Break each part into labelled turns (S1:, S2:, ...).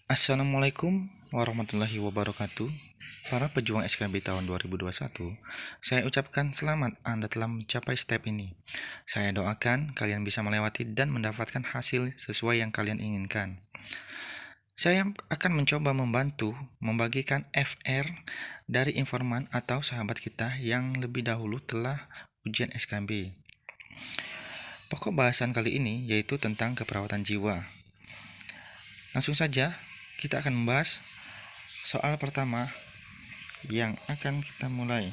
S1: Assalamualaikum warahmatullahi wabarakatuh. Para pejuang SKB tahun 2021, saya ucapkan selamat Anda telah mencapai step ini. Saya doakan kalian bisa melewati dan mendapatkan hasil sesuai yang kalian inginkan. Saya akan mencoba membantu membagikan FR dari informan atau sahabat kita yang lebih dahulu telah ujian SKB. Pokok bahasan kali ini yaitu tentang keperawatan jiwa. Langsung saja, kita akan membahas soal pertama yang akan kita mulai.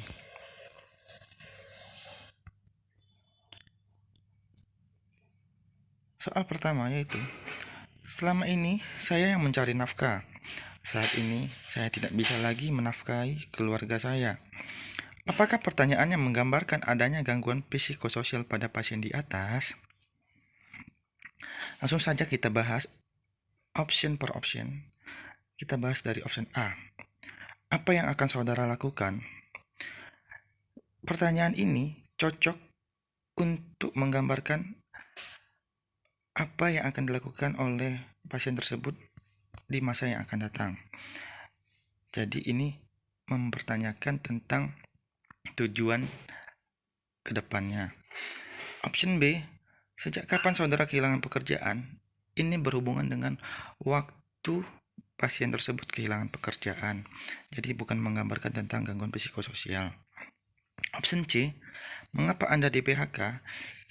S1: Soal pertama yaitu, selama ini saya yang mencari nafkah. Saat ini saya tidak bisa lagi menafkahi keluarga saya. Apakah pertanyaannya menggambarkan adanya gangguan psikososial pada pasien di atas? Langsung saja kita bahas option per option. Kita bahas dari option A. Apa yang akan saudara lakukan? Pertanyaan ini cocok untuk menggambarkan apa yang akan dilakukan oleh pasien tersebut di masa yang akan datang. Jadi ini mempertanyakan tentang tujuan ke depannya. Option B, sejak kapan saudara kehilangan pekerjaan? Ini berhubungan dengan waktu pasien tersebut kehilangan pekerjaan. Jadi bukan menggambarkan tentang gangguan psikososial. Option C, mengapa Anda di PHK?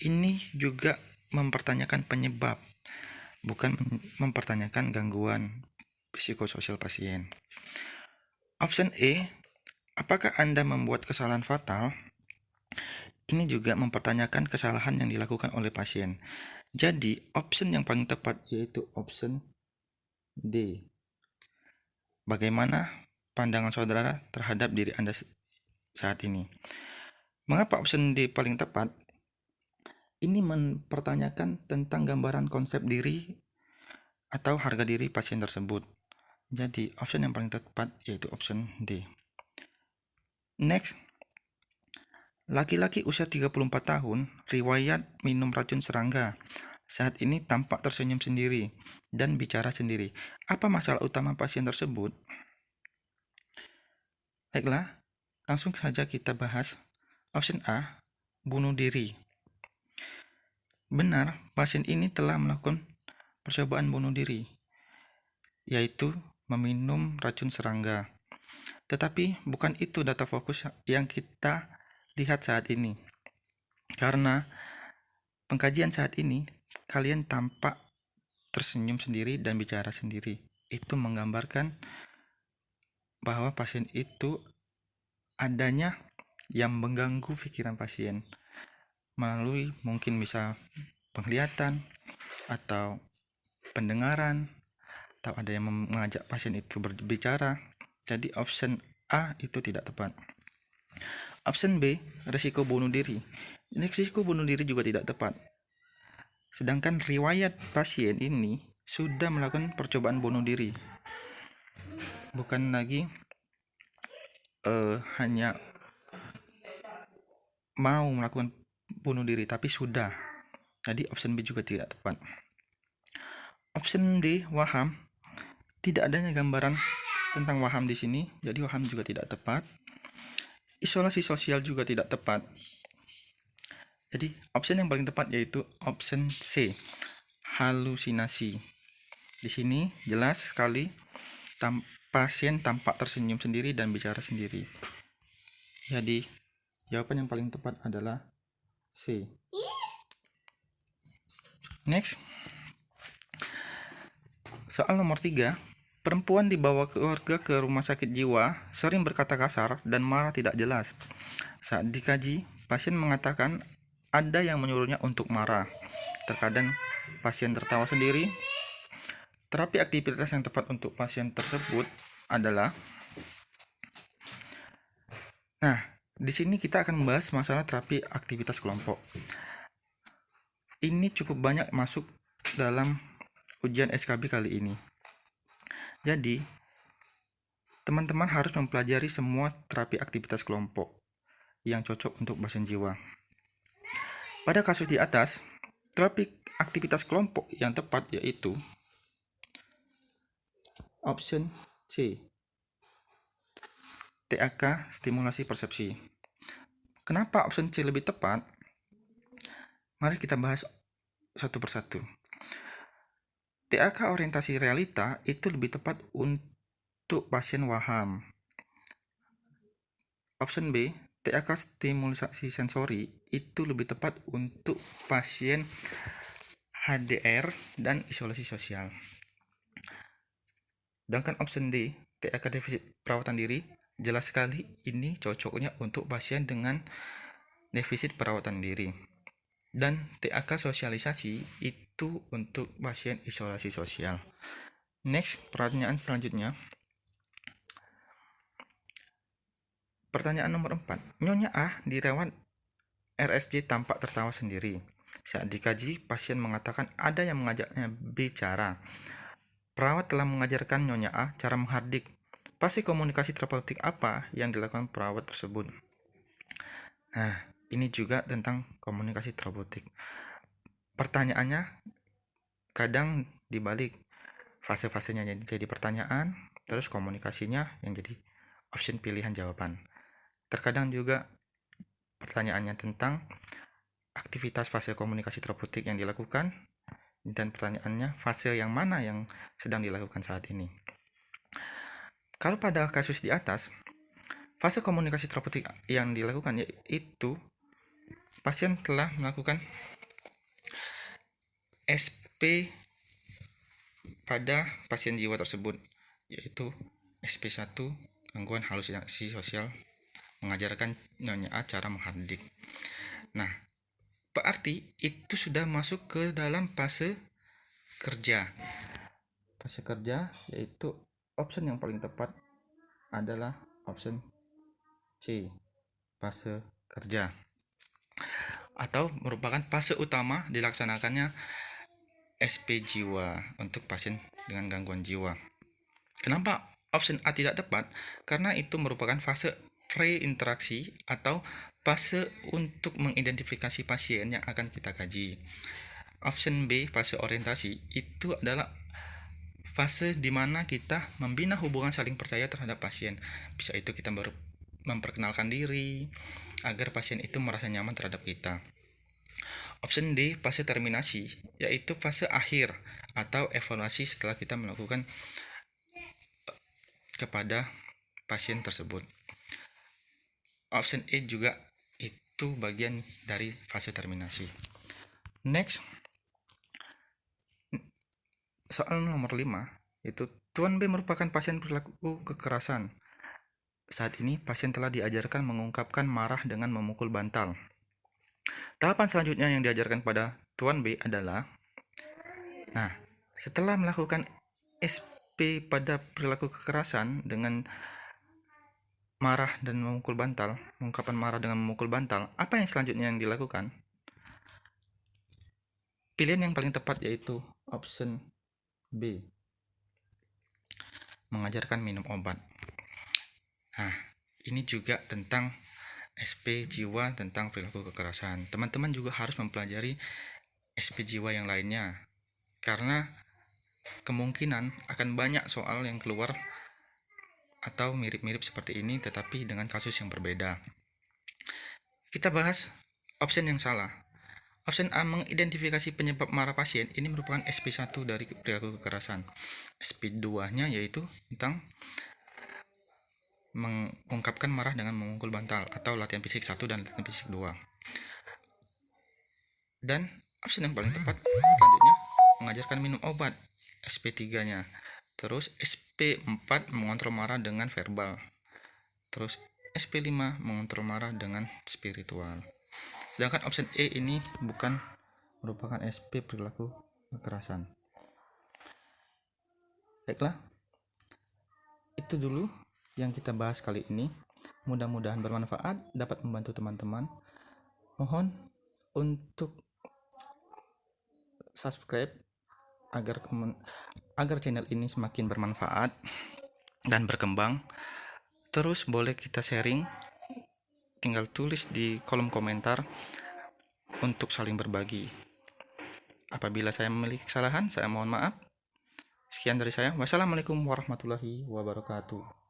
S1: Ini juga mempertanyakan penyebab, bukan mempertanyakan gangguan psikososial pasien. Option E, apakah Anda membuat kesalahan fatal? Ini juga mempertanyakan kesalahan yang dilakukan oleh pasien. Jadi, option yang paling tepat yaitu option D. Bagaimana pandangan saudara terhadap diri Anda saat ini? Mengapa option D paling tepat? Ini mempertanyakan tentang gambaran konsep diri atau harga diri pasien tersebut. Jadi, option yang paling tepat yaitu option D. Next, laki-laki usia 34 tahun, riwayat minum racun serangga. Saat ini tampak tersenyum sendiri dan bicara sendiri. Apa masalah utama pasien tersebut? Baiklah, langsung saja kita bahas. Option A, bunuh diri. Benar, pasien ini telah melakukan percobaan bunuh diri, yaitu meminum racun serangga. Tetapi bukan itu data fokus yang kita lihat saat ini. Karena pengkajian saat ini, kalian tampak tersenyum sendiri dan bicara sendiri. Itu menggambarkan bahwa pasien itu adanya yang mengganggu pikiran pasien melalui mungkin bisa penglihatan atau pendengaran, atau ada yang mengajak pasien itu berbicara. Jadi option A itu tidak tepat. Option B, risiko bunuh diri. Risiko bunuh diri juga tidak tepat. Sedangkan riwayat pasien ini sudah melakukan percobaan bunuh diri. Bukan lagi hanya mau melakukan bunuh diri, tapi sudah. Jadi option B juga tidak tepat. Option D, waham. Tidak adanya gambaran tentang waham di sini, jadi waham juga tidak tepat. Isolasi sosial juga tidak tepat. Jadi option yang paling tepat yaitu option C, halusinasi. Di sini jelas sekali pasien tampak tersenyum sendiri dan bicara sendiri. Jadi jawaban yang paling tepat adalah C. Next, soal nomor 3. Perempuan dibawa keluarga ke rumah sakit jiwa, sering berkata kasar dan marah tidak jelas. Saat dikaji, pasien mengatakan ada yang menyuruhnya untuk marah. Terkadang pasien tertawa sendiri. Terapi aktivitas yang tepat untuk pasien tersebut adalah, di sini kita akan membahas masalah terapi aktivitas kelompok. Ini cukup banyak masuk dalam ujian SKB kali ini. Jadi, teman-teman harus mempelajari semua terapi aktivitas kelompok yang cocok untuk pasien jiwa. Pada kasus di atas, terapi aktivitas kelompok yang tepat yaitu Option C, TAK stimulasi persepsi. Kenapa option C lebih tepat? Mari kita bahas satu persatu. TAK orientasi realita itu lebih tepat untuk pasien waham. Option B, TAK stimulasi sensori itu lebih tepat untuk pasien HDR dan isolasi sosial. Sedangkan option D, TAK defisit perawatan diri, jelas sekali ini cocoknya untuk pasien dengan defisit perawatan diri. Dan TAK sosialisasi itu untuk pasien isolasi sosial. Next, pertanyaan selanjutnya. Pertanyaan nomor 4. Nyonya A dirawat RSJ tampak tertawa sendiri. Saat dikaji, pasien mengatakan ada yang mengajaknya bicara. Perawat telah mengajarkan Nyonya A cara menghardik. Pasti komunikasi terapeutik apa yang dilakukan perawat tersebut? Nah, ini juga tentang komunikasi terapeutik. Pertanyaannya kadang dibalik, fase-fasenya jadi pertanyaan, terus komunikasinya yang jadi option pilihan jawaban. Terkadang juga pertanyaannya tentang aktivitas fase komunikasi terapeutik yang dilakukan, dan pertanyaannya fase yang mana yang sedang dilakukan saat ini. Kalau pada kasus di atas, fase komunikasi terapeutik yang dilakukan yaitu pasien telah melakukan SP pada pasien jiwa tersebut, yaitu SP1, gangguan halusinasi sosial, mengajarkan Nyonya A cara menghardik. Nah, berarti itu sudah masuk ke dalam fase kerja. Fase kerja yaitu option yang paling tepat adalah option C, fase kerja, atau merupakan fase utama dilaksanakannya SP jiwa untuk pasien dengan gangguan jiwa. Kenapa option A tidak tepat? Karena itu merupakan fase pre-interaksi atau fase untuk mengidentifikasi pasien yang akan kita kaji. Option B, fase orientasi, itu adalah fase di mana kita membina hubungan saling percaya terhadap pasien. Bisa itu kita baru memperkenalkan diri agar pasien itu merasa nyaman terhadap kita. Option D, fase terminasi, yaitu fase akhir atau evaluasi setelah kita melakukan kepada pasien tersebut. Option E juga itu bagian dari fase terminasi. Next, soal nomor 5, yaitu Tuan B merupakan pasien perilaku kekerasan. Saat ini pasien telah diajarkan mengungkapkan marah dengan memukul bantal. Tahapan selanjutnya yang diajarkan pada Tuan B adalah, setelah melakukan SP pada perilaku kekerasan dengan marah dan memukul bantal, ungkapan marah dengan memukul bantal, apa yang selanjutnya yang dilakukan? Pilihan yang paling tepat yaitu option B, mengajarkan minum obat. Nah, ini juga tentang SP jiwa tentang perilaku kekerasan. Teman-teman juga harus mempelajari SP jiwa yang lainnya, karena kemungkinan akan banyak soal yang keluar atau mirip-mirip seperti ini tetapi dengan kasus yang berbeda. Kita bahas option yang salah. Option A, mengidentifikasi penyebab marah pasien, ini merupakan SP1 dari perilaku kekerasan. SP2 nya yaitu tentang mengungkapkan marah dengan memukul bantal atau latihan fisik 1 dan latihan fisik 2. Dan option yang paling tepat selanjutnya mengajarkan minum obat, SP3 nya. Terus SP4 mengontrol marah dengan verbal. Terus SP5 mengontrol marah dengan spiritual. Sedangkan option E ini bukan merupakan SP perilaku kekerasan. Baiklah, itu dulu yang kita bahas kali ini. Mudah-mudahan bermanfaat, dapat membantu teman-teman. Mohon untuk subscribe agar channel ini semakin bermanfaat dan berkembang. Terus boleh kita sharing, tinggal tulis di kolom komentar untuk saling berbagi. Apabila saya memiliki kesalahan, saya mohon maaf. Sekian dari saya. Wassalamualaikum warahmatullahi wabarakatuh.